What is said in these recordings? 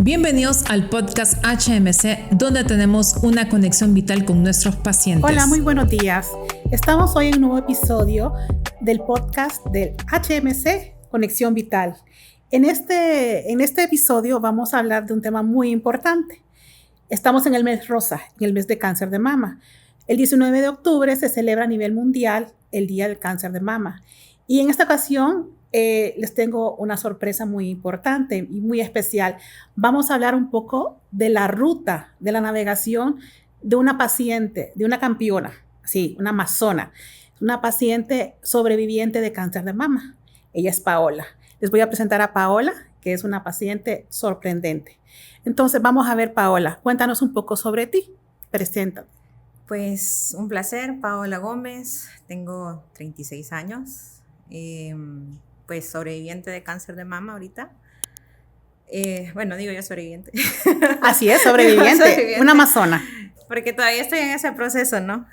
Bienvenidos al podcast HMC, donde tenemos una conexión vital con nuestros pacientes. Hola, muy buenos días. Estamos hoy en un nuevo episodio del podcast del HMC Conexión Vital. En este episodio vamos a hablar de un tema muy importante. Estamos en el mes rosa, en el mes de cáncer de mama. El 19 de octubre se celebra a nivel mundial el Día del Cáncer de Mama. Y en esta ocasión les tengo una sorpresa muy importante y muy especial. Vamos a hablar un poco de la ruta de la navegación de una paciente, de una campeona, sí, una amazona, una paciente sobreviviente de cáncer de mama. Ella es Paola. Les voy a presentar a Paola, que es una paciente sorprendente. Entonces, vamos a ver, Paola, cuéntanos un poco sobre ti. Preséntate. Pues un placer, Paola Gómez, tengo 36 años, pues sobreviviente de cáncer de mama ahorita. Bueno, digo yo sobreviviente. Así es, sobreviviente, una amazona. Porque todavía estoy en ese proceso, ¿no?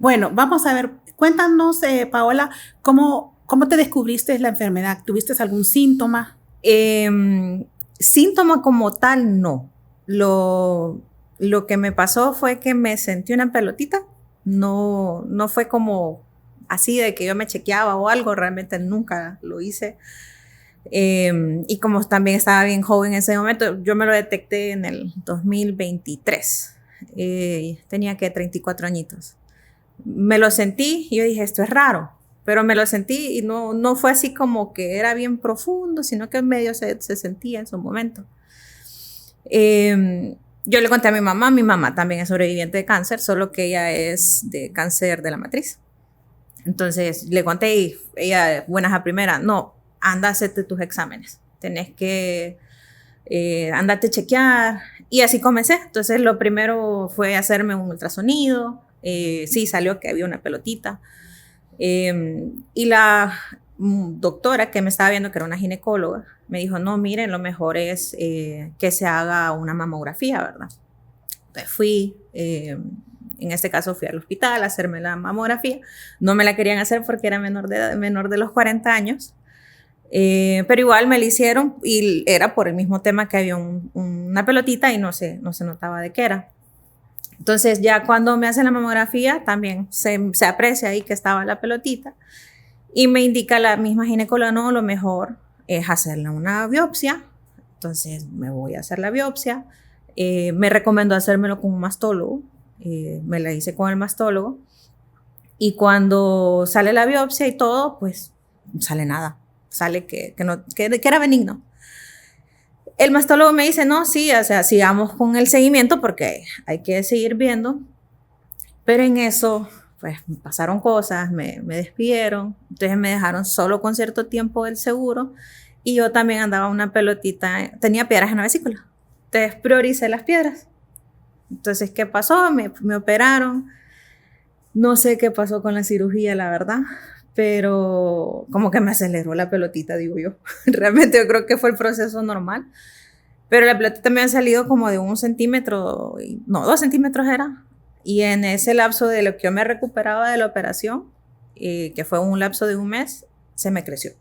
Bueno, vamos a ver, cuéntanos, Paola, ¿cómo te descubriste la enfermedad? ¿Tuviste algún síntoma? Síntoma como tal, no. Lo que me pasó fue que me sentí una pelotita. No fue como así de que yo me chequeaba o algo, realmente nunca lo hice. Y como también estaba bien joven en ese momento, yo me lo detecté en el 2023. Tenía que 34 añitos. Me lo sentí y yo dije, esto es raro. Pero me lo sentí y no fue así como que era bien profundo, sino que en medio se sentía en su momento. Yo le conté a mi mamá también es sobreviviente de cáncer, solo que ella es de cáncer de la matriz. Entonces le conté y ella, buenas a primera, no, anda a hacerte tus exámenes, tenés que andarte a chequear. Y así comencé. Entonces lo primero fue hacerme un ultrasonido, sí salió que había una pelotita. Y la doctora que me estaba viendo, que era una ginecóloga, me dijo, no, miren, lo mejor es que se haga una mamografía, ¿verdad? Entonces fui, en este caso fui al hospital a hacerme la mamografía. No me la querían hacer porque era menor de los 40 años, pero igual me la hicieron y era por el mismo tema que había una pelotita y no se notaba de qué era. Entonces ya cuando me hacen la mamografía también se aprecia ahí que estaba la pelotita y me indica la misma ginecóloga, no, lo mejor es hacerle una biopsia. Entonces me voy a hacer la biopsia. Me recomendó hacérmelo con un mastólogo. Me la hice con el mastólogo y cuando sale la biopsia y todo, pues sale nada. Sale que era benigno. El mastólogo me dice, no, sí, o sea, sigamos con el seguimiento porque hay que seguir viendo. Pero en eso, pues, pasaron cosas, me despidieron. Entonces me dejaron solo con cierto tiempo del seguro. Y yo también andaba una pelotita, tenía piedras en la vesícula. Entonces prioricé las piedras. Entonces, ¿qué pasó? Me operaron. No sé qué pasó con la cirugía, la verdad. Pero como que me aceleró la pelotita, digo yo. Realmente yo creo que fue el proceso normal. Pero la pelotita me ha salido como de 1 centímetro, no, 2 centímetros era. Y en ese lapso de lo que yo me recuperaba de la operación, que fue un lapso de 1 mes, se me creció.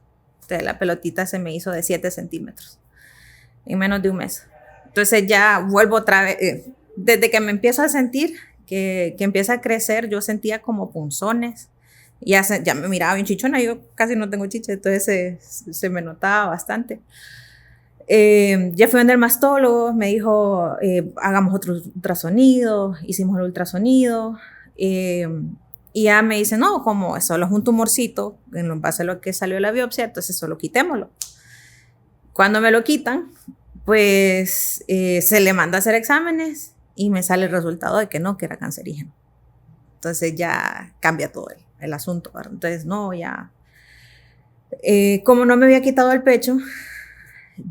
Entonces la pelotita se me hizo de 7 centímetros en menos de 1 mes. Entonces ya vuelvo otra vez. Desde que me empiezo a sentir que empieza a crecer, yo sentía como punzones. Ya me miraba bien chichona, yo casi no tengo chicha, entonces se me notaba bastante. Ya fui donde el mastólogo, me dijo, hagamos otro ultrasonido, hicimos el ultrasonido, y ya me dice, no, como solo es un tumorcito, en base a lo que salió de la biopsia, entonces solo quitémoslo. Cuando me lo quitan, pues se le manda a hacer exámenes y me sale el resultado de que no, que era cancerígeno. Entonces ya cambia todo el asunto, ¿verdad? Entonces no, ya. Como no me había quitado el pecho,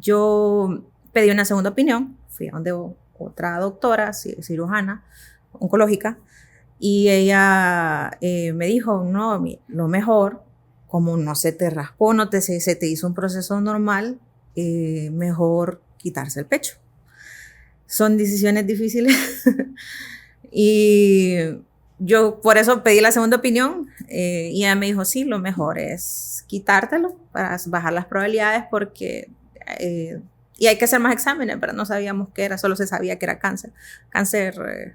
yo pedí una segunda opinión, fui a donde otra doctora, cirujana, oncológica, y ella me dijo, no, lo mejor, como no se te raspó, se te hizo un proceso normal, mejor quitarse el pecho. Son decisiones difíciles y yo por eso pedí la segunda opinión y ella me dijo, sí, lo mejor es quitártelo para bajar las probabilidades porque Y hay que hacer más exámenes, pero no sabíamos qué era, solo se sabía que era cáncer. Cáncer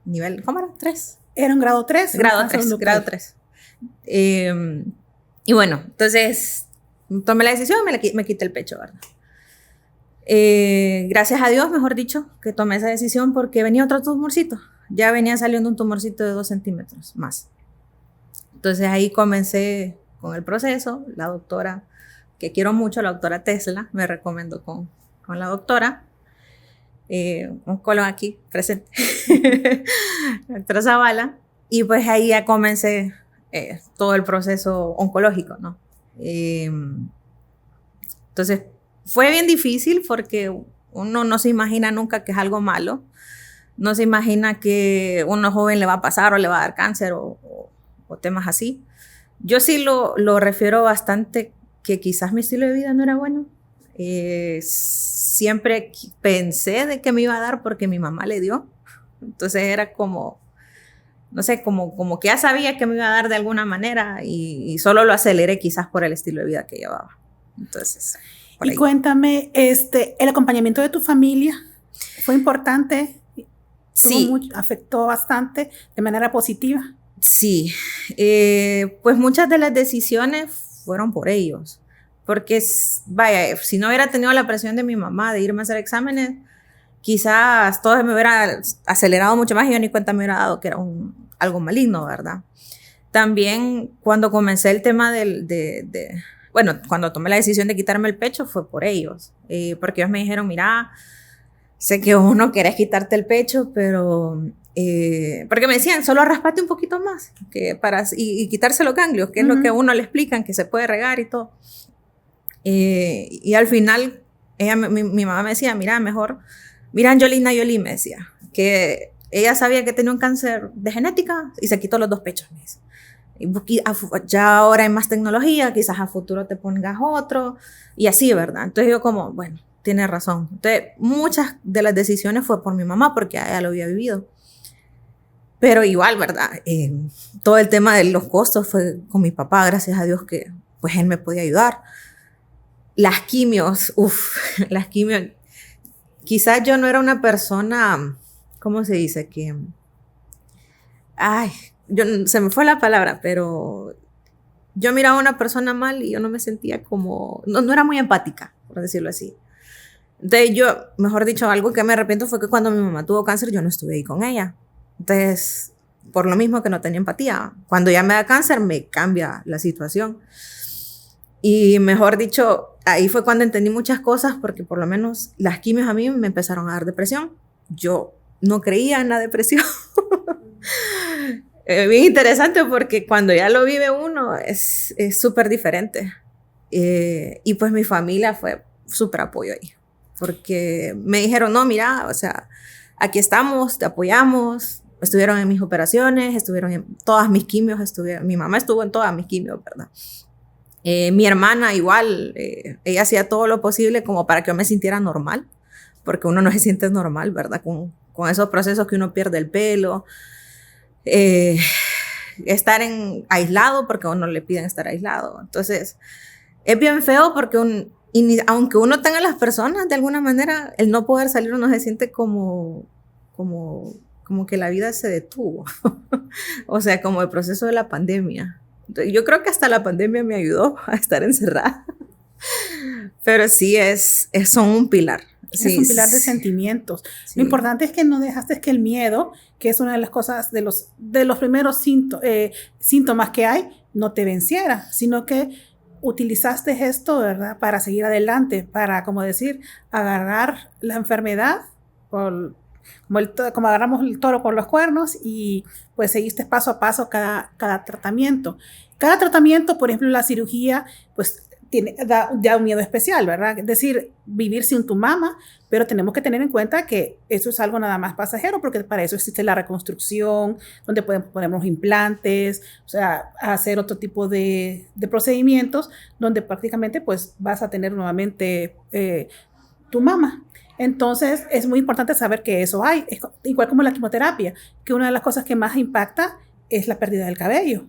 nivel, ¿cómo era? 3. Era un grado 3. Grado 3, grado 3. Y bueno, entonces tomé la decisión y me quité el pecho, ¿verdad? Gracias a Dios, mejor dicho, que tomé esa decisión porque venía otro tumorcito. Ya venía saliendo un tumorcito de 2 centímetros más. Entonces ahí comencé con el proceso. La doctora, que quiero mucho, la doctora Tesla, me recomendó con la doctora. Oncóloga aquí presente, la doctora Zavala. Y pues ahí ya comencé todo el proceso oncológico, ¿no? Entonces fue bien difícil porque uno no se imagina nunca que es algo malo. No se imagina que a uno joven le va a pasar o le va a dar cáncer o temas así. Yo sí lo refiero bastante que quizás mi estilo de vida no era bueno. Siempre pensé de que me iba a dar porque mi mamá le dio. Entonces era como, no sé, como que ya sabía que me iba a dar de alguna manera y solo lo aceleré quizás por el estilo de vida que llevaba. Entonces, por ahí. Y cuéntame, el acompañamiento de tu familia fue importante. Sí. Afectó bastante de manera positiva. Sí, pues muchas de las decisiones fueron por ellos, porque vaya, si no hubiera tenido la presión de mi mamá de irme a hacer exámenes, quizás todo me hubiera acelerado mucho más y yo ni cuenta me hubiera dado que era algo maligno, ¿verdad? También cuando comencé el tema bueno, cuando tomé la decisión de quitarme el pecho fue por ellos, porque ellos me dijeron, mira, sé que vos no querés quitarte el pecho, pero... porque me decían, solo raspate un poquito más y quitarse los ganglios, que es lo que a uno le explican, que se puede regar y todo. Y al final, mi mamá me decía, mira, Angelina Jolie me decía, que ella sabía que tenía un cáncer de genética y se quitó los 2 pechos, me dice. Y ya ahora hay más tecnología, quizás a futuro te pongas otro, y así, ¿verdad? Entonces yo como, bueno, tiene razón. Entonces, muchas de las decisiones fue por mi mamá, porque ella lo había vivido. Pero igual, ¿verdad? Todo el tema de los costos fue con mi papá, gracias a Dios que pues él me podía ayudar. Las quimios, las quimios. Quizás yo no era una persona, ¿cómo se dice? Se me fue la palabra, pero yo miraba a una persona mal y yo no me sentía como, no era muy empática, por decirlo así. Entonces yo, mejor dicho, algo que me arrepiento fue que cuando mi mamá tuvo cáncer yo no estuve ahí con ella. Entonces, por lo mismo que no tenía empatía, cuando ya me da cáncer me cambia la situación. Y mejor dicho, ahí fue cuando entendí muchas cosas, porque por lo menos las quimios a mí me empezaron a dar depresión. Yo no creía en la depresión. Bien interesante porque cuando ya lo vive uno es súper diferente. Y pues mi familia fue súper apoyo ahí, porque me dijeron, no, mira, o sea, aquí estamos, te apoyamos. Estuvieron en mis operaciones, estuvieron en todas mis quimios, mi mamá estuvo en todas mis quimios, ¿verdad? Mi hermana igual, ella hacía todo lo posible como para que yo me sintiera normal, porque uno no se siente normal, ¿verdad? Con esos procesos que uno pierde el pelo, estar aislado, porque a uno le piden estar aislado. Entonces, es bien feo porque aunque uno tenga las personas, de alguna manera, el no poder salir uno se siente como que la vida se detuvo. O sea, como el proceso de la pandemia. Yo creo que hasta la pandemia me ayudó a estar encerrada. Pero sí, son un pilar. Sí, es un pilar de sentimientos. Sí. Lo importante es que no dejaste que el miedo, que es una de las cosas, de los primeros síntomas que hay, no te venciera, sino que utilizaste esto, ¿verdad?, para seguir adelante, para, como decir, agarrar la enfermedad como agarramos el toro por los cuernos y pues seguiste paso a paso cada tratamiento. Cada tratamiento, por ejemplo, la cirugía, pues da un miedo especial, ¿verdad? Es decir, vivir sin tu mama, pero tenemos que tener en cuenta que eso es algo nada más pasajero, porque para eso existe la reconstrucción, donde ponemos implantes, o sea, hacer otro tipo de procedimientos, donde prácticamente pues vas a tener nuevamente tu mama. Entonces, es muy importante saber que eso hay, es igual como la quimioterapia, que una de las cosas que más impacta es la pérdida del cabello,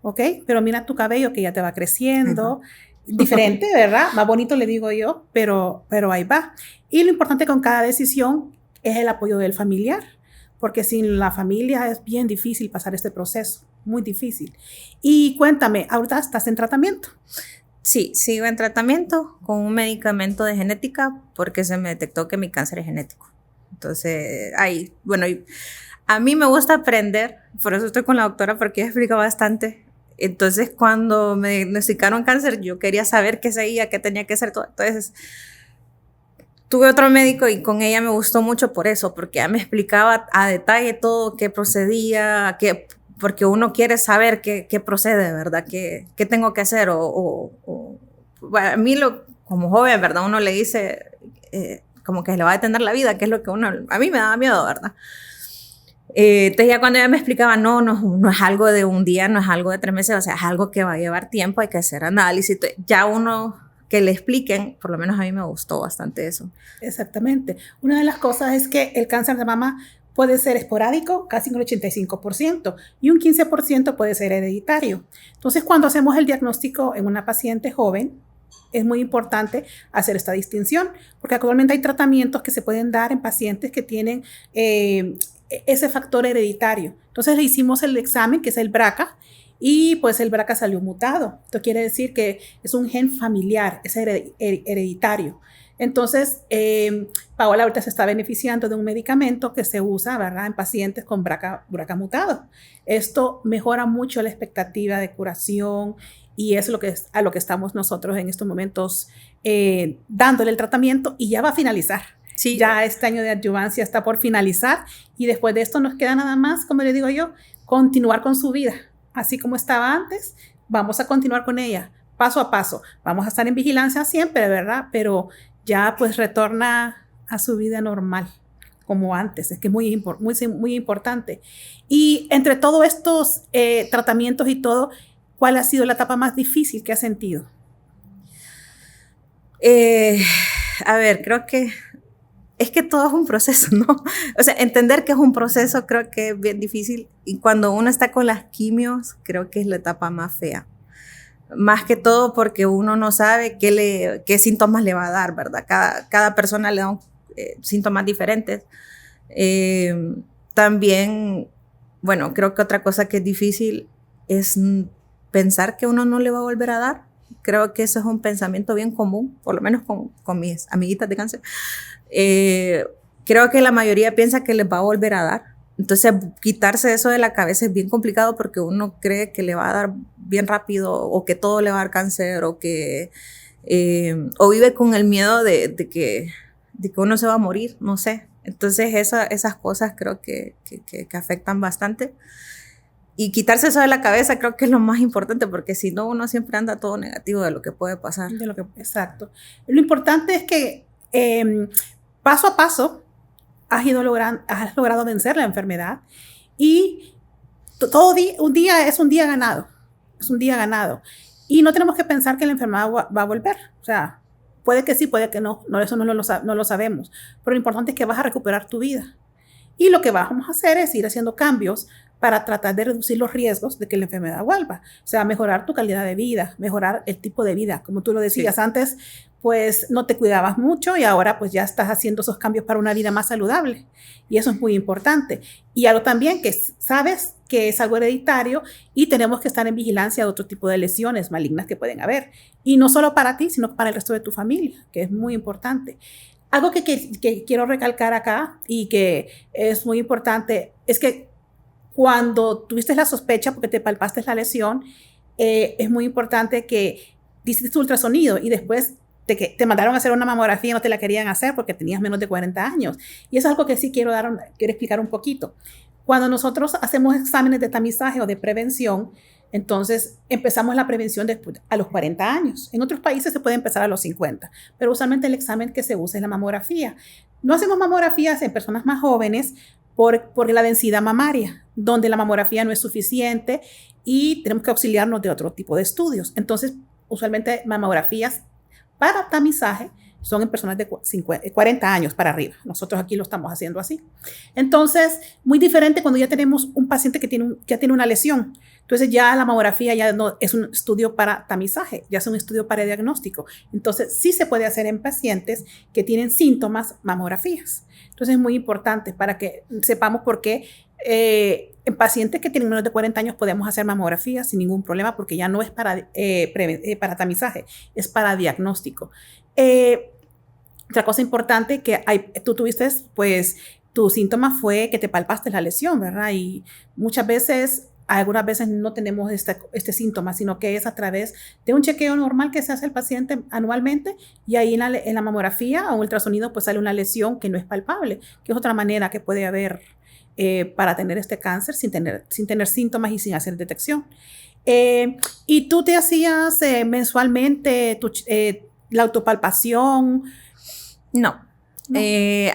¿ok? Pero mira tu cabello que ya te va creciendo, diferente, ¿verdad? Más bonito le digo yo, pero ahí va. Y lo importante con cada decisión es el apoyo del familiar, porque sin la familia es bien difícil pasar este proceso, muy difícil. Y cuéntame, ¿ahorita estás en tratamiento? Sí, sigo en tratamiento con un medicamento de genética porque se me detectó que mi cáncer es genético. Entonces, a mí me gusta aprender, por eso estoy con la doctora porque ella explica bastante. Entonces, cuando me diagnosticaron cáncer, yo quería saber qué seguía, qué tenía que hacer todo. Entonces, tuve otro médico y con ella me gustó mucho por eso, porque ella me explicaba a detalle todo, qué procedía, porque uno quiere saber qué procede, ¿verdad? ¿Qué tengo que hacer? Bueno, a mí, como joven, ¿verdad? Uno le dice como que le va a detener la vida, que es lo que a mí me daba miedo, ¿verdad? Entonces ya cuando ella me explicaba, no es algo de un día, no es algo de 3 meses, o sea, es algo que va a llevar tiempo, hay que hacer análisis. Ya uno que le expliquen, por lo menos a mí me gustó bastante eso. Exactamente. Una de las cosas es que el cáncer de mama puede ser esporádico, casi un 85%, y un 15% puede ser hereditario. Entonces, cuando hacemos el diagnóstico en una paciente joven, es muy importante hacer esta distinción, porque actualmente hay tratamientos que se pueden dar en pacientes que tienen ese factor hereditario. Entonces, le hicimos el examen, que es el BRCA, y pues el BRCA salió mutado. Esto quiere decir que es un gen familiar, es hereditario. Entonces, Paola ahorita se está beneficiando de un medicamento que se usa, ¿verdad?, en pacientes con BRCA mutado. Esto mejora mucho la expectativa de curación y es a lo que estamos nosotros en estos momentos dándole el tratamiento y ya va a finalizar. Sí. Ya este año de adyuvancia está por finalizar y después de esto nos queda nada más, como le digo yo, continuar con su vida. Así como estaba antes, vamos a continuar con ella paso a paso. Vamos a estar en vigilancia siempre, ¿verdad? Pero ya pues retorna a su vida normal, como antes. Es que es muy importante. Y entre todos estos tratamientos y todo, ¿cuál ha sido la etapa más difícil que has sentido? Creo que es que todo es un proceso, ¿no? O sea, entender que es un proceso creo que es bien difícil. Y cuando uno está con las quimios, creo que es la etapa más fea. Más que todo porque uno no sabe qué síntomas le va a dar, ¿verdad? Cada persona le da síntomas diferentes. También, bueno, creo que otra cosa que es difícil es pensar que uno no le va a volver a dar. Creo que eso es un pensamiento bien común, por lo menos con mis amiguitas de cáncer. Creo que la mayoría piensa que les va a volver a dar. Entonces, quitarse eso de la cabeza es bien complicado porque uno cree que le va a dar bien rápido o que todo le va a dar cáncer o vive con el miedo de que uno se va a morir, no sé. Entonces, esas cosas creo que afectan bastante. Y quitarse eso de la cabeza creo que es lo más importante porque si no, uno siempre anda todo negativo de lo que puede pasar. Exacto. Lo importante es que paso a paso has logrado vencer la enfermedad y un día es un día ganado, y no tenemos que pensar que la enfermedad va a volver, o sea, puede que sí, puede que no, eso no lo sabemos, pero lo importante es que vas a recuperar tu vida y lo que vamos a hacer es ir haciendo cambios para tratar de reducir los riesgos de que la enfermedad vuelva, o sea, mejorar tu calidad de vida, mejorar el tipo de vida, como tú lo decías sí. Antes, pues no te cuidabas mucho y ahora pues ya estás haciendo esos cambios para una vida más saludable y eso es muy importante. Y algo también que sabes que es algo hereditario y tenemos que estar en vigilancia de otro tipo de lesiones malignas que pueden haber y no solo para ti, sino para el resto de tu familia, que es muy importante. Algo que quiero recalcar acá y que es muy importante es que cuando tuviste la sospecha porque te palpaste la lesión, es muy importante que hiciste tu ultrasonido y después te mandaron a hacer una mamografía y no te la querían hacer porque tenías menos de 40 años. Y es algo que sí quiero explicar un poquito. Cuando nosotros hacemos exámenes de tamizaje o de prevención, entonces empezamos la prevención a los 40 años. En otros países se puede empezar a los 50, pero usualmente el examen que se usa es la mamografía. No hacemos mamografías en personas más jóvenes por la densidad mamaria, donde la mamografía no es suficiente y tenemos que auxiliarnos de otro tipo de estudios. Entonces, usualmente mamografías para tamizaje son en personas de 40 años para arriba. Nosotros aquí lo estamos haciendo así. Entonces, muy diferente cuando ya tenemos un paciente que ya tiene una lesión. Entonces ya la mamografía ya no es un estudio para tamizaje, ya es un estudio para diagnóstico. Entonces sí se puede hacer en pacientes que tienen síntomas mamografías. Entonces es muy importante para que sepamos por qué en pacientes que tienen menos de 40 años podemos hacer mamografía sin ningún problema porque ya no es para tamizaje, es para diagnóstico. Otra cosa importante que tú tuviste, pues tu síntoma fue que te palpaste la lesión, ¿verdad? Y algunas veces no tenemos este síntoma, sino que es a través de un chequeo normal que se hace el paciente anualmente y ahí en la mamografía o ultrasonido pues sale una lesión que no es palpable, que es otra manera que puede haber para tener este cáncer sin tener síntomas y sin hacer detección. ¿Y tú te hacías mensualmente la autopalpación? No.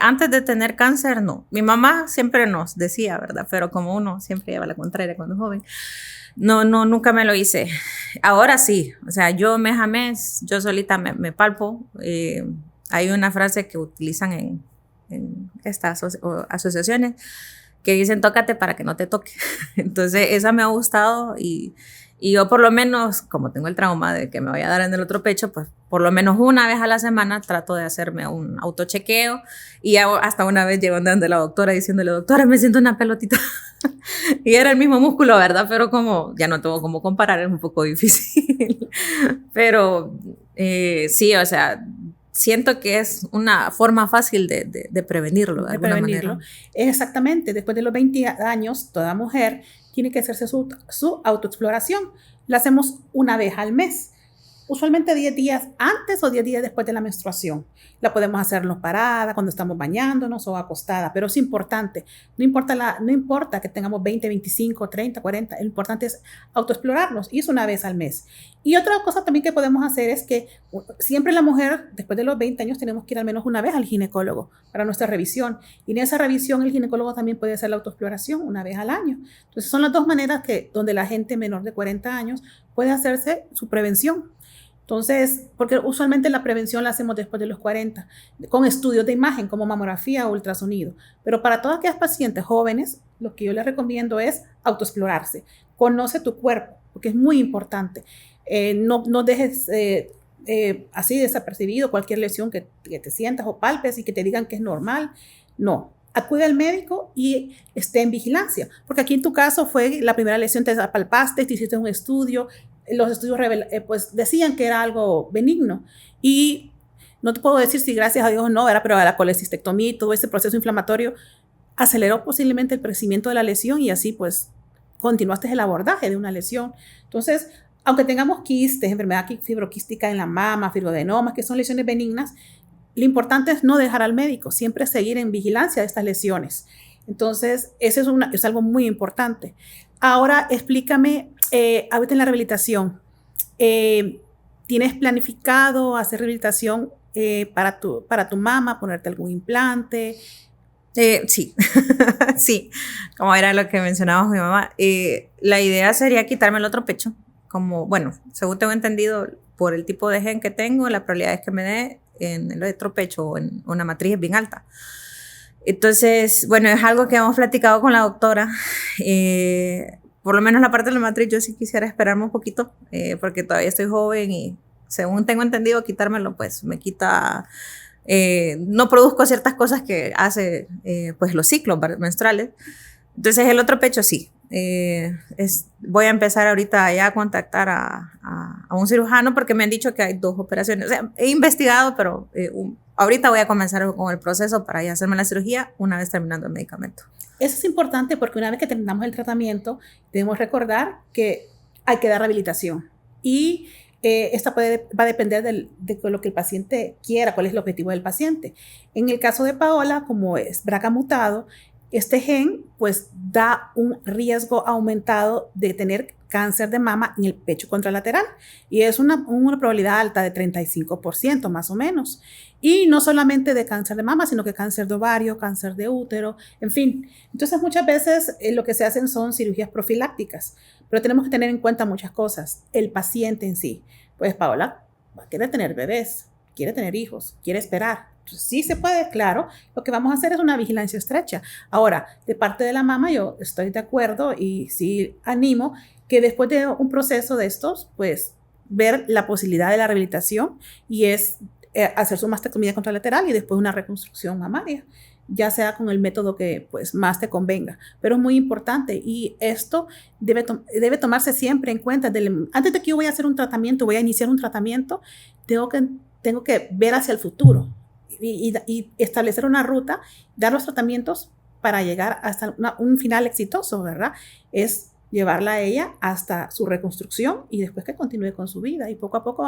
Antes de tener cáncer, no. Mi mamá siempre nos decía, ¿verdad? Pero como uno siempre lleva la contraria cuando es joven, nunca me lo hice. Ahora sí, o sea, yo mes a mes, yo solita me palpo. Hay una frase que utilizan en estas asociaciones que dicen, tócate para que no te toque. Entonces, esa me ha gustado y yo por lo menos, como tengo el trauma de que me vaya a dar en el otro pecho, pues por lo menos una vez a la semana trato de hacerme un autochequeo y hasta una vez llego donde la doctora diciéndole, doctora, me siento una pelotita. Y era el mismo músculo, ¿verdad? Pero como ya no tengo cómo comparar, es un poco difícil. Pero sí, o sea, siento que es una forma fácil de prevenirlo, de alguna manera. Exactamente, después de los 20 años, toda mujer tiene que hacerse su autoexploración. La hacemos una vez al mes, usualmente 10 días antes o 10 días después de la menstruación. La podemos hacernos parada, cuando estamos bañándonos o acostada, pero es importante. No importa que tengamos 20, 25, 30, 40, lo importante es autoexplorarnos y es una vez al mes. Y otra cosa también que podemos hacer es que siempre la mujer, después de los 20 años, tenemos que ir al menos una vez al ginecólogo para nuestra revisión. Y en esa revisión el ginecólogo también puede hacer la autoexploración una vez al año. Entonces son las dos maneras donde la gente menor de 40 años puede hacerse su prevención. Entonces, porque usualmente la prevención la hacemos después de los 40, con estudios de imagen como mamografía o ultrasonido. Pero para todas aquellas pacientes jóvenes, lo que yo les recomiendo es autoexplorarse. Conoce tu cuerpo, porque es muy importante. No dejes así desapercibido cualquier lesión que te sientas o palpes y que te digan que es normal. No. Acude al médico y esté en vigilancia. Porque aquí en tu caso fue la primera lesión, te palpaste, te hiciste un estudio. Los estudios pues decían que era algo benigno y no te puedo decir si gracias a Dios o no, pero la colecistectomía y todo ese proceso inflamatorio aceleró posiblemente el crecimiento de la lesión y así pues continuaste el abordaje de una lesión. Entonces, aunque tengamos quistes, enfermedad fibroquística en la mama, fibroadenomas, que son lesiones benignas, lo importante es no dejar al médico, siempre seguir en vigilancia de estas lesiones. Entonces, eso es algo muy importante. Ahora, explícame, ahorita en la rehabilitación, ¿tienes planificado hacer rehabilitación para tu mama, ponerte algún implante? Sí, sí, como era lo que mencionaba mi mamá. La idea sería quitarme el otro pecho. Como, bueno, según tengo entendido, por el tipo de gen que tengo, la probabilidad es que me dé en el otro pecho o en una matriz es bien alta. Entonces, bueno, es algo que hemos platicado con la doctora. Por lo menos la parte de la matriz yo sí quisiera esperarme un poquito porque todavía estoy joven y según tengo entendido quitármelo pues me quita, no produzco ciertas cosas que hace pues los ciclos menstruales. Entonces el otro pecho sí. Voy a empezar ahorita ya a contactar a un cirujano porque me han dicho que hay 2 operaciones. O sea, he investigado, pero ahorita voy a comenzar con el proceso para ya hacerme la cirugía una vez terminando el medicamento. Eso es importante porque una vez que terminamos el tratamiento, debemos recordar que hay que dar rehabilitación. Y esta va a depender de lo que el paciente quiera, cuál es el objetivo del paciente. En el caso de Paola, como es BRCA mutado, este gen pues da un riesgo aumentado de tener cáncer de mama en el pecho contralateral y es una probabilidad alta de 35% más o menos. Y no solamente de cáncer de mama, sino que cáncer de ovario, cáncer de útero, en fin. Entonces muchas veces lo que se hacen son cirugías profilácticas, pero tenemos que tener en cuenta muchas cosas. El paciente en sí, pues Paola va a querer tener bebés, quiere tener hijos, quiere esperar. Sí se puede, claro. Lo que vamos a hacer es una vigilancia estrecha. Ahora, de parte de la mamá, yo estoy de acuerdo y sí animo que después de un proceso de estos, pues ver la posibilidad de la rehabilitación y es hacer su mastectomía contralateral y después una reconstrucción mamaria, ya sea con el método que pues más te convenga. Pero es muy importante y esto debe tomarse siempre en cuenta. Antes de que yo voy a hacer un tratamiento, voy a iniciar un tratamiento, tengo que ver hacia el futuro y establecer una ruta, dar los tratamientos para llegar hasta un final exitoso, ¿verdad? Es llevarla a ella hasta su reconstrucción y después que continúe con su vida. Y poco a poco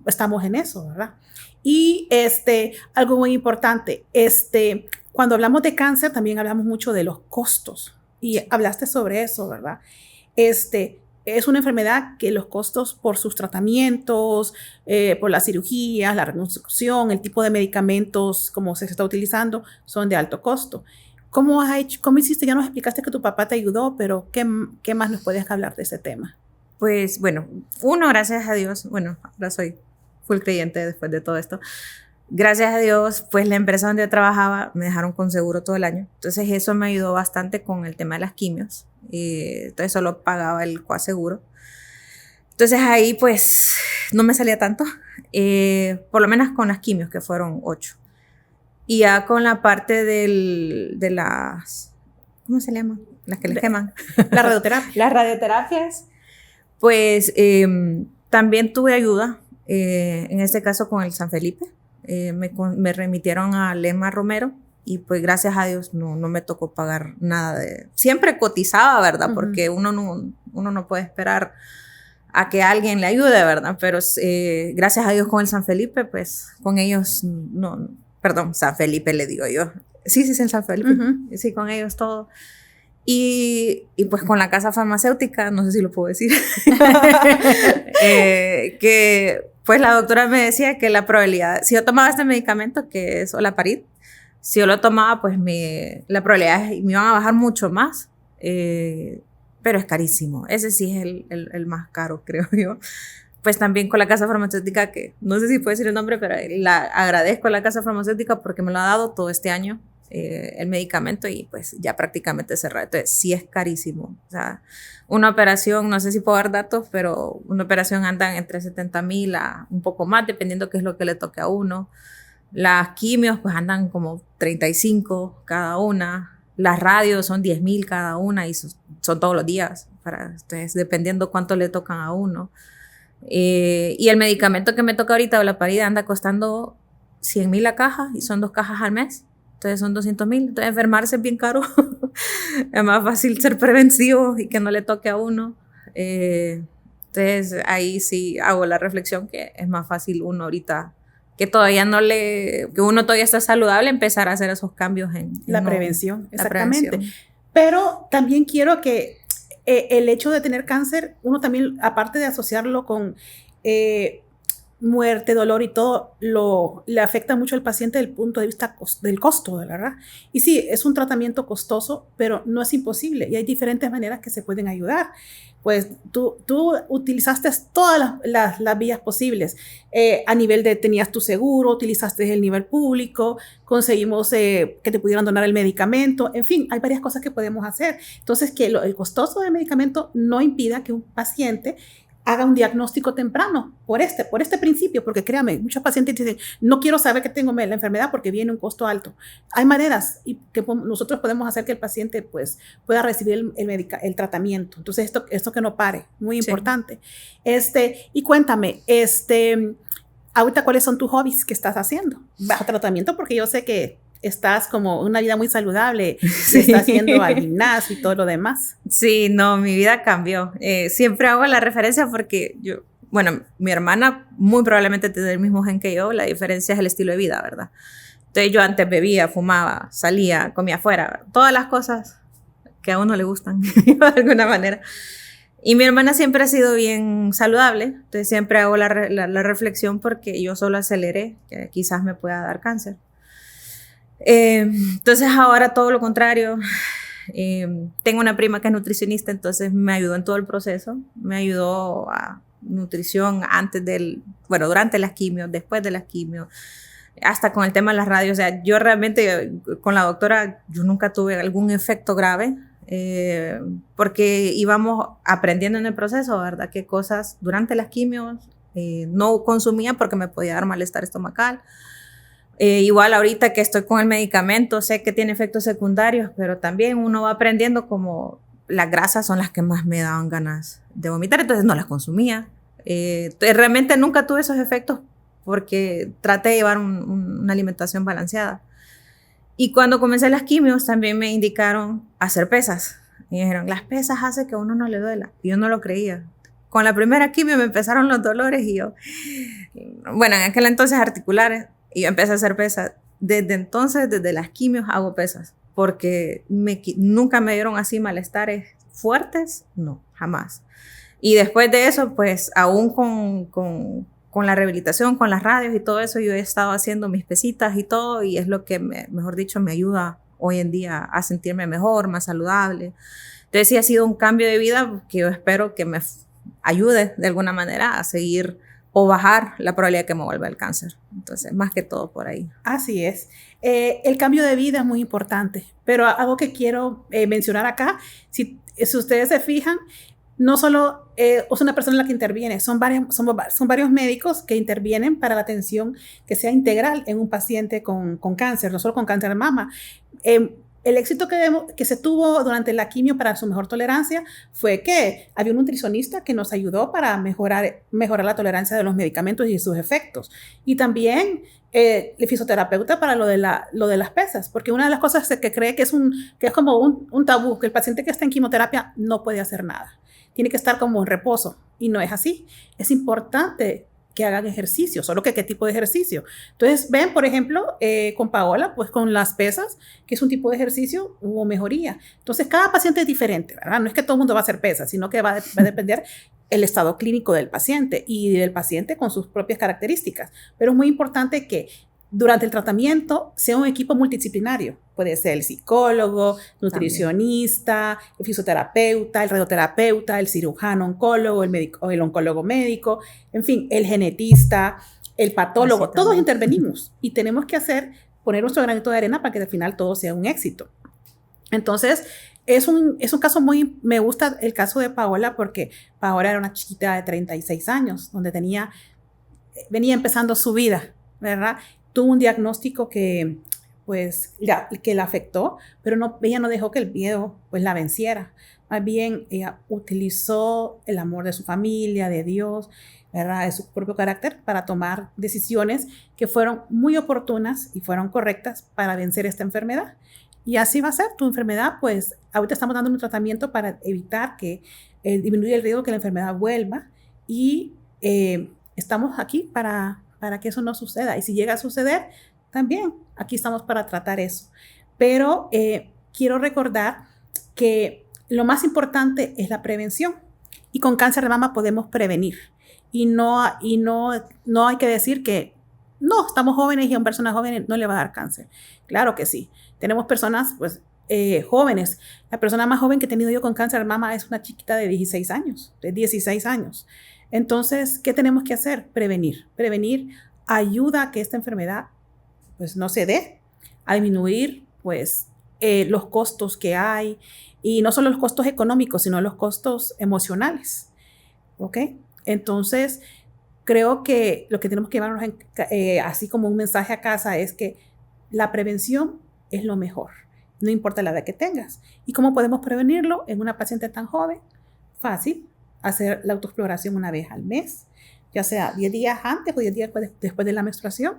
estamos en eso, ¿verdad? Y algo muy importante, cuando hablamos de cáncer también hablamos mucho de los costos y hablaste sobre eso, ¿verdad? Es una enfermedad que los costos por sus tratamientos, por las cirugías, la reconstrucción, el tipo de medicamentos como se está utilizando, son de alto costo. ¿Cómo hiciste? Ya nos explicaste que tu papá te ayudó, pero ¿qué más nos puedes hablar de ese tema? Pues bueno, gracias a Dios, ahora soy full creyente después de todo esto. Gracias a Dios, pues la empresa donde yo trabajaba me dejaron con seguro todo el año. Entonces eso me ayudó bastante con el tema de las quimios. Entonces solo pagaba el coaseguro. Entonces ahí pues no me salía tanto, por lo menos con las quimios, que fueron 8. Y ya con la parte de las, ¿cómo se llama? Las que les queman. La radioterapia. Las radioterapias, pues también tuve ayuda, en este caso con el San Felipe. Me remitieron a Lema Romero y pues gracias a Dios no me tocó pagar nada siempre cotizaba, ¿verdad? Porque uno no puede esperar a que alguien le ayude, ¿verdad? Pero gracias a Dios con el San Felipe, pues con ellos San Felipe le digo yo. Sí, es el San Felipe. Sí, con ellos todo. Y pues con la casa farmacéutica, no sé si lo puedo decir, que pues la doctora me decía que la probabilidad, si yo tomaba este medicamento que es Olaparib, si yo lo tomaba, pues la probabilidad me iban a bajar mucho más, pero es carísimo. Ese sí es el más caro, creo yo. Pues también con la casa farmacéutica, que no sé si puedo decir el nombre, pero agradezco a la casa farmacéutica porque me lo ha dado todo este año el medicamento y pues ya prácticamente cerrado. Entonces sí es carísimo. O sea, una operación, no sé si puedo dar datos, pero una operación andan entre 70,000 a un poco más, dependiendo qué es lo que le toque a uno. Las quimios pues andan como 35 cada una. Las radios son 10,000 cada una y son todos los días. Entonces, dependiendo cuánto le tocan a uno. Y el medicamento que me toca ahorita, Olaparib, anda costando 100,000 la caja y son 2 cajas al mes. Entonces son 200,000. Entonces enfermarse es bien caro. Es más fácil ser preventivo y que no le toque a uno. Entonces ahí sí hago la reflexión que es más fácil uno ahorita que uno todavía está saludable, empezar a hacer esos cambios en la prevención. Exactamente. Prevención. Pero también quiero que el hecho de tener cáncer, uno también, aparte de asociarlo con muerte, dolor y todo, le afecta mucho al paciente desde el punto de vista del costo, ¿verdad? Y sí, es un tratamiento costoso, pero no es imposible y hay diferentes maneras que se pueden ayudar. Pues tú utilizaste todas las vías posibles. A nivel tenías tu seguro, utilizaste el nivel público, conseguimos que te pudieran donar el medicamento, en fin, hay varias cosas que podemos hacer. Entonces, que el costoso del medicamento no impida que un paciente haga un diagnóstico temprano por este principio, porque créame, muchos pacientes dicen, no quiero saber que tengo la enfermedad porque viene un costo alto. Hay maneras y que nosotros podemos hacer que el paciente pues, pueda recibir el tratamiento. Entonces, esto que no pare, muy importante. Y cuéntame, ahorita, ¿cuáles son tus hobbies que estás haciendo bajo tratamiento? Porque yo sé que estás como una vida muy saludable, sí. Estás yendo al gimnasio y todo lo demás. Sí, no, mi vida cambió. Siempre hago la referencia porque mi hermana muy probablemente tiene el mismo gen que yo, la diferencia es el estilo de vida, ¿verdad? Entonces yo antes bebía, fumaba, salía, comía afuera, todas las cosas que a uno le gustan de alguna manera. Y mi hermana siempre ha sido bien saludable, entonces siempre hago la reflexión porque yo solo aceleré, que quizás me pueda dar cáncer. Entonces ahora todo lo contrario. Tengo una prima que es nutricionista, entonces me ayudó en todo el proceso, me ayudó a nutrición durante las quimios, después de las quimios, hasta con el tema de las radios. O sea, yo realmente con la doctora, yo nunca tuve algún efecto grave, porque íbamos aprendiendo en el proceso, ¿verdad? Qué cosas durante las quimios no consumía porque me podía dar malestar estomacal. Igual ahorita que estoy con el medicamento, sé que tiene efectos secundarios, pero también uno va aprendiendo como las grasas son las que más me daban ganas de vomitar, entonces no las consumía. Realmente nunca tuve esos efectos porque traté de llevar una alimentación balanceada. Y cuando comencé las quimios también me indicaron hacer pesas. Y me dijeron, las pesas hacen que a uno no le duela. Y yo no lo creía. Con la primera quimio me empezaron los dolores y yo, bueno, en aquel entonces articulares, y yo empecé a hacer pesas. Desde entonces, desde las quimios hago pesas, porque nunca me dieron así malestares fuertes, no, jamás. Y después de eso, pues aún con la rehabilitación, con las radios y todo eso, yo he estado haciendo mis pesitas y todo, y es lo que, mejor dicho, me ayuda hoy en día a sentirme mejor, más saludable. Entonces sí ha sido un cambio de vida que yo espero que me ayude de alguna manera a seguir o bajar la probabilidad de que me vuelva el cáncer. Entonces, más que todo por ahí. Así es. El cambio de vida es muy importante, pero algo que quiero mencionar acá, si ustedes se fijan, no solo es una persona la que interviene, son varios médicos que intervienen para la atención que sea integral en un paciente con cáncer, no solo con cáncer de mama. El éxito que se tuvo durante la quimio para su mejor tolerancia fue que había un nutricionista que nos ayudó para mejorar la tolerancia de los medicamentos y sus efectos. Y también el fisioterapeuta para lo de las pesas, porque una de las cosas que cree que es como un tabú, que el paciente que está en quimioterapia no puede hacer nada. Tiene que estar como en reposo, y no es así. Es importante que hagan ejercicio, solo que qué tipo de ejercicio. Entonces, ven, por ejemplo, con Paola, pues con las pesas, que es un tipo de ejercicio, hubo mejoría. Entonces, cada paciente es diferente, ¿verdad? No es que todo el mundo va a hacer pesas, sino que va a depender el estado clínico del paciente y del paciente con sus propias características. Pero es muy importante que durante el tratamiento sea un equipo multidisciplinario. Puede ser el psicólogo, nutricionista, el fisioterapeuta, el radioterapeuta, el cirujano oncólogo, el oncólogo médico, en fin, el genetista, el patólogo. Todos intervenimos y tenemos que poner nuestro granito de arena para que al final todo sea un éxito. Entonces, es un caso me gusta el caso de Paola, porque Paola era una chiquita de 36 años, donde venía empezando su vida, ¿verdad? Tuvo un diagnóstico que la afectó, pero ella no dejó que el miedo pues la venciera. Más bien, ella utilizó el amor de su familia, de Dios, ¿verdad? De su propio carácter para tomar decisiones que fueron muy oportunas y fueron correctas para vencer esta enfermedad. Y así va a ser tu enfermedad, pues ahorita estamos dando un tratamiento para evitar disminuir el riesgo que la enfermedad vuelva, y estamos aquí para que eso no suceda. Y si llega a suceder, también aquí estamos para tratar eso. Pero quiero recordar que lo más importante es la prevención. Y con cáncer de mama podemos prevenir. Y no hay que decir que no, estamos jóvenes y a una persona joven no le va a dar cáncer. Claro que sí. Tenemos personas pues, jóvenes. La persona más joven que he tenido yo con cáncer de mama es una chiquita de 16 años. Entonces, ¿qué tenemos que hacer? Prevenir. Prevenir ayuda a que esta enfermedad pues, no se dé, a disminuir pues, los costos que hay, y no solo los costos económicos, sino los costos emocionales. ¿Ok? Entonces, creo que lo que tenemos que llevarnos así como un mensaje a casa es que la prevención es lo mejor, no importa la edad que tengas. ¿Y cómo podemos prevenirlo en una paciente tan joven? Fácil. Hacer la autoexploración una vez al mes, ya sea 10 días antes o 10 días después de la menstruación.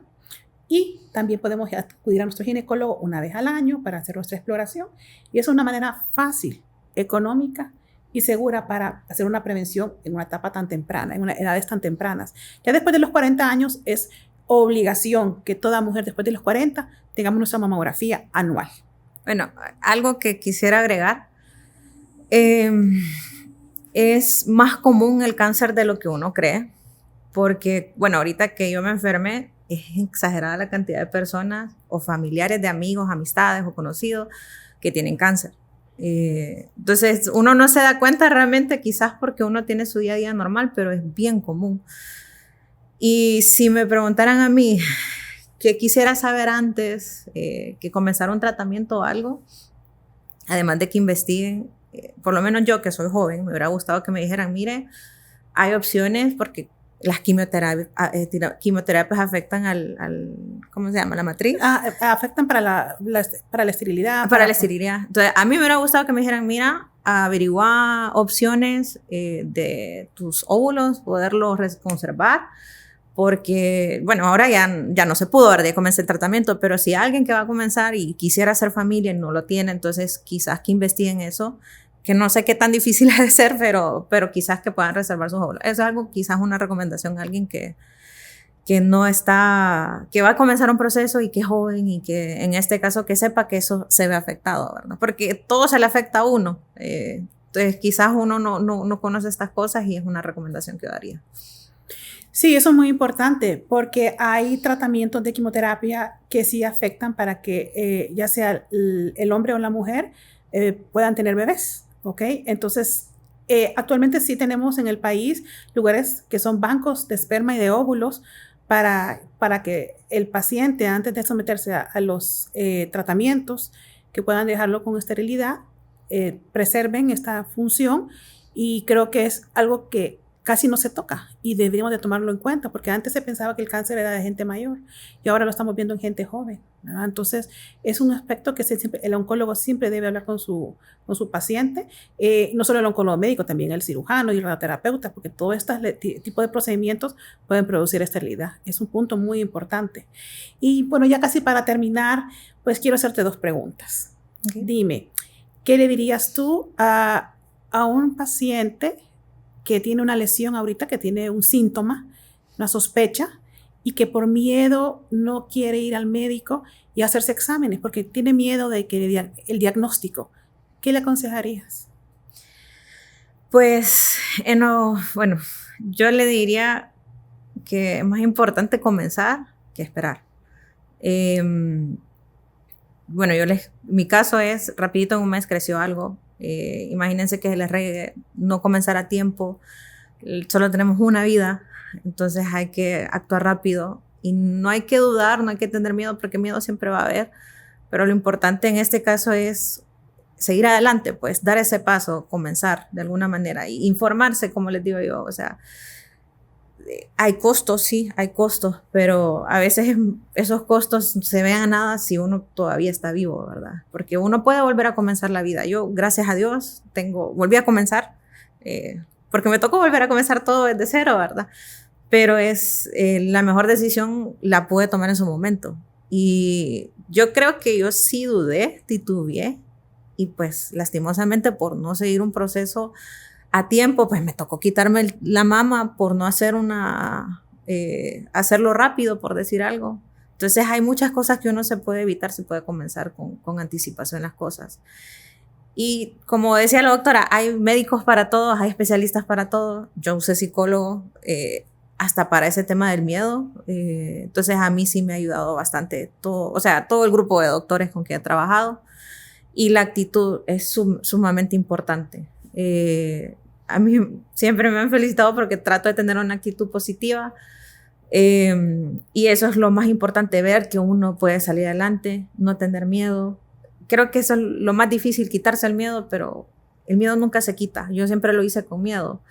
Y también podemos acudir a nuestro ginecólogo una vez al año para hacer nuestra exploración. Y es una manera fácil, económica y segura para hacer una prevención en una etapa tan temprana, en edades tan tempranas. Ya después de los 40 años es obligación que toda mujer después de los 40 tengamos nuestra mamografía anual. Bueno, algo que quisiera agregar, es más común el cáncer de lo que uno cree, porque, bueno, ahorita que yo me enfermé, es exagerada la cantidad de personas o familiares de amigos, amistades o conocidos que tienen cáncer. Entonces, uno no se da cuenta realmente, quizás porque uno tiene su día a día normal, pero es bien común. Y si me preguntaran a mí, que quisiera saber antes que comenzar un tratamiento o algo, además de que investiguen, por lo menos yo que soy joven, me hubiera gustado que me dijeran, mire, hay opciones porque las quimioterapias afectan ¿cómo se llama? La matriz. Afectan para la esterilidad. Para la esterilidad. Entonces, a mí me hubiera gustado que me dijeran, mira, averiguar opciones de tus óvulos, poderlos conservar, porque, bueno, ahora ya no se pudo, ¿verdad? Ya comencé el tratamiento, pero si alguien que va a comenzar y quisiera hacer familia y no lo tiene, entonces quizás que investiguen eso, que no sé qué tan difícil ha de ser, pero quizás que puedan reservar sus óvulos. Eso es algo, quizás una recomendación a alguien que no está, que va a comenzar un proceso y que es joven y que en este caso que sepa que eso se ve afectado, ¿verdad? Porque todo se le afecta a uno. Entonces quizás uno no conoce estas cosas y es una recomendación que daría. Sí, eso es muy importante porque hay tratamientos de quimioterapia que sí afectan para que ya sea el hombre o la mujer puedan tener bebés, ¿ok? Entonces, actualmente sí tenemos en el país lugares que son bancos de esperma y de óvulos para que el paciente, antes de someterse a los tratamientos, que puedan dejarlo con esterilidad, preserven esta función, y creo que es algo que casi no se toca y deberíamos de tomarlo en cuenta, porque antes se pensaba que el cáncer era de gente mayor y ahora lo estamos viendo en gente joven, ¿verdad? Entonces es un aspecto que el oncólogo siempre debe hablar con su paciente, no solo el oncólogo médico, también el cirujano y el radioterapeuta, porque todos estos tipos de procedimientos pueden producir esterilidad. Es un punto muy importante. Y bueno, ya casi para terminar, pues quiero hacerte 2 preguntas. Okay. Dime, ¿qué le dirías tú a un paciente que tiene una lesión ahorita, que tiene un síntoma, una sospecha, y que por miedo no quiere ir al médico y hacerse exámenes, porque tiene miedo de que el diagnóstico? ¿Qué le aconsejarías? Pues, bueno, yo le diría que es más importante comenzar que esperar. Bueno, mi caso es, rapidito en un mes creció algo. Imagínense que les regue, no comenzar a tiempo, solo tenemos una vida, entonces hay que actuar rápido y no hay que dudar, no hay que tener miedo, porque miedo siempre va a haber, pero lo importante en este caso es seguir adelante, pues dar ese paso, comenzar de alguna manera y informarse, como les digo yo, o sea, hay costos, sí, hay costos, pero a veces esos costos se ven a nada si uno todavía está vivo, ¿verdad? Porque uno puede volver a comenzar la vida. Yo, gracias a Dios, volví a comenzar, porque me tocó volver a comenzar todo desde cero, ¿verdad? Pero la mejor decisión la pude tomar en su momento. Y yo creo que yo sí dudé, titubeé, y pues lastimosamente por no seguir un proceso a tiempo, pues me tocó quitarme la mama por no hacerlo rápido, por decir algo. Entonces hay muchas cosas que uno se puede evitar, se puede comenzar con anticipación las cosas. Y como decía la doctora, hay médicos para todos, hay especialistas para todos. Yo usé psicólogo hasta para ese tema del miedo. Entonces a mí sí me ha ayudado bastante todo el grupo de doctores con que he trabajado. Y la actitud es sumamente importante. A mí siempre me han felicitado porque trato de tener una actitud positiva, y eso es lo más importante, ver que uno puede salir adelante, no tener miedo. Creo que eso es lo más difícil, quitarse el miedo, pero el miedo nunca se quita. Yo siempre lo hice con miedo.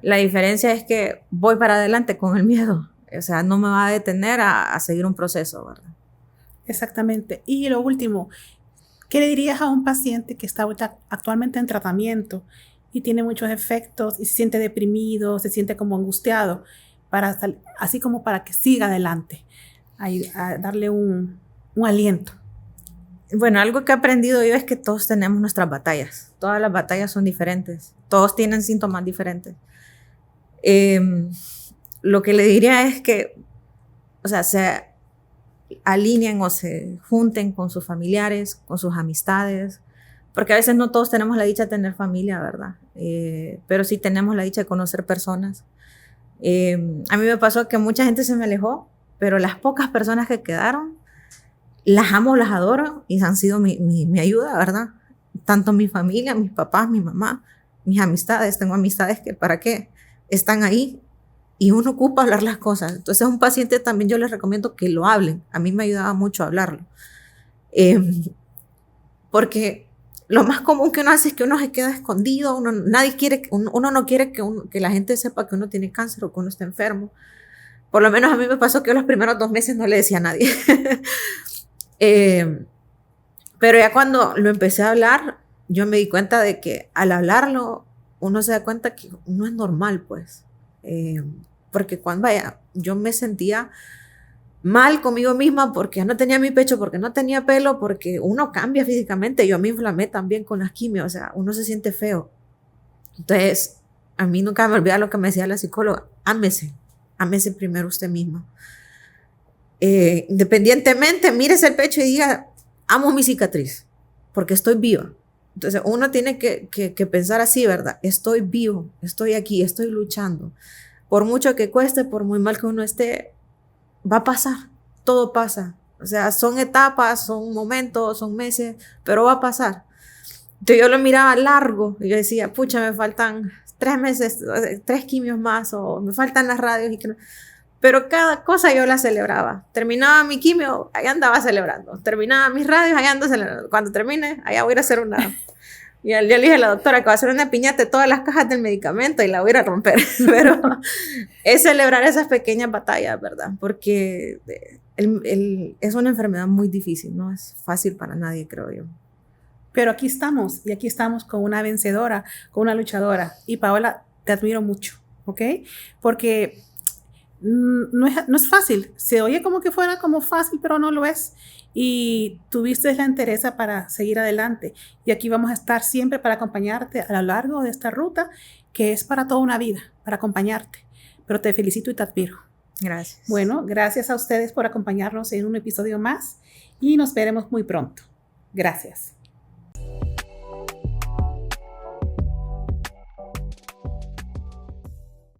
La diferencia es que voy para adelante con el miedo, o sea, no me va a detener a seguir un proceso, ¿verdad? Exactamente. Y lo último, ¿qué le dirías a un paciente que está actualmente en tratamiento y tiene muchos efectos y se siente deprimido, se siente como angustiado, así como para que siga adelante, a darle un aliento? Bueno, algo que he aprendido yo es que todos tenemos nuestras batallas. Todas las batallas son diferentes. Todos tienen síntomas diferentes. Lo que le diría es que, o sea, se alineen o se junten con sus familiares, con sus amistades, porque a veces no todos tenemos la dicha de tener familia, ¿verdad? Pero sí tenemos la dicha de conocer personas. A mí me pasó que mucha gente se me alejó, pero las pocas personas que quedaron, las amo, las adoro y han sido mi ayuda, ¿verdad? Tanto mi familia, mis papás, mi mamá, mis amistades. Tengo amistades que, ¿para qué? Están ahí y uno ocupa hablar las cosas. Entonces a un paciente también yo les recomiendo que lo hablen. A mí me ayudaba mucho hablarlo. Porque lo más común que uno hace es que uno se queda escondido, uno no quiere que la gente sepa que uno tiene cáncer o que uno está enfermo. Por lo menos a mí me pasó que yo los primeros 2 meses no le decía a nadie. Pero ya cuando lo empecé a hablar, yo me di cuenta de que al hablarlo, uno se da cuenta que uno es normal, pues. Porque yo me sentía mal conmigo misma porque no tenía mi pecho, porque no tenía pelo, porque uno cambia físicamente. Yo me inflamé también con las quimios, o sea, uno se siente feo. Entonces, a mí nunca me olvida lo que me decía la psicóloga: ámese primero usted misma. Independientemente, mírese el pecho y diga: amo mi cicatriz, porque estoy viva. Entonces, uno tiene que pensar así, ¿verdad? Estoy vivo, estoy aquí, estoy luchando. Por mucho que cueste, por muy mal que uno esté, va a pasar, todo pasa. O sea, son etapas, son momentos, son meses, pero va a pasar. Entonces yo lo miraba largo y yo decía: pucha, me faltan 3 meses, 3 quimios más, o me faltan las radios. Pero cada cosa yo la celebraba. Terminaba mi quimio, allá andaba celebrando. Terminaba mis radios, allá ando celebrando. Cuando termine, allá voy a ir a hacer una... Y yo le dije a la doctora que va a hacer una piñata de todas las cajas del medicamento y la voy a ir a romper. Pero es celebrar esas pequeñas batallas, ¿verdad? Porque es una enfermedad muy difícil, no es fácil para nadie, creo yo. Pero aquí estamos, y aquí estamos con una vencedora, con una luchadora. Y Paola, te admiro mucho, ¿ok? Porque no es fácil. Se oye como que fuera como fácil, pero no lo es. Y tuviste la entereza para seguir adelante. Y aquí vamos a estar siempre para acompañarte a lo largo de esta ruta, que es para toda una vida, para acompañarte. Pero te felicito y te admiro. Gracias. Bueno, gracias a ustedes por acompañarnos en un episodio más y nos veremos muy pronto. Gracias.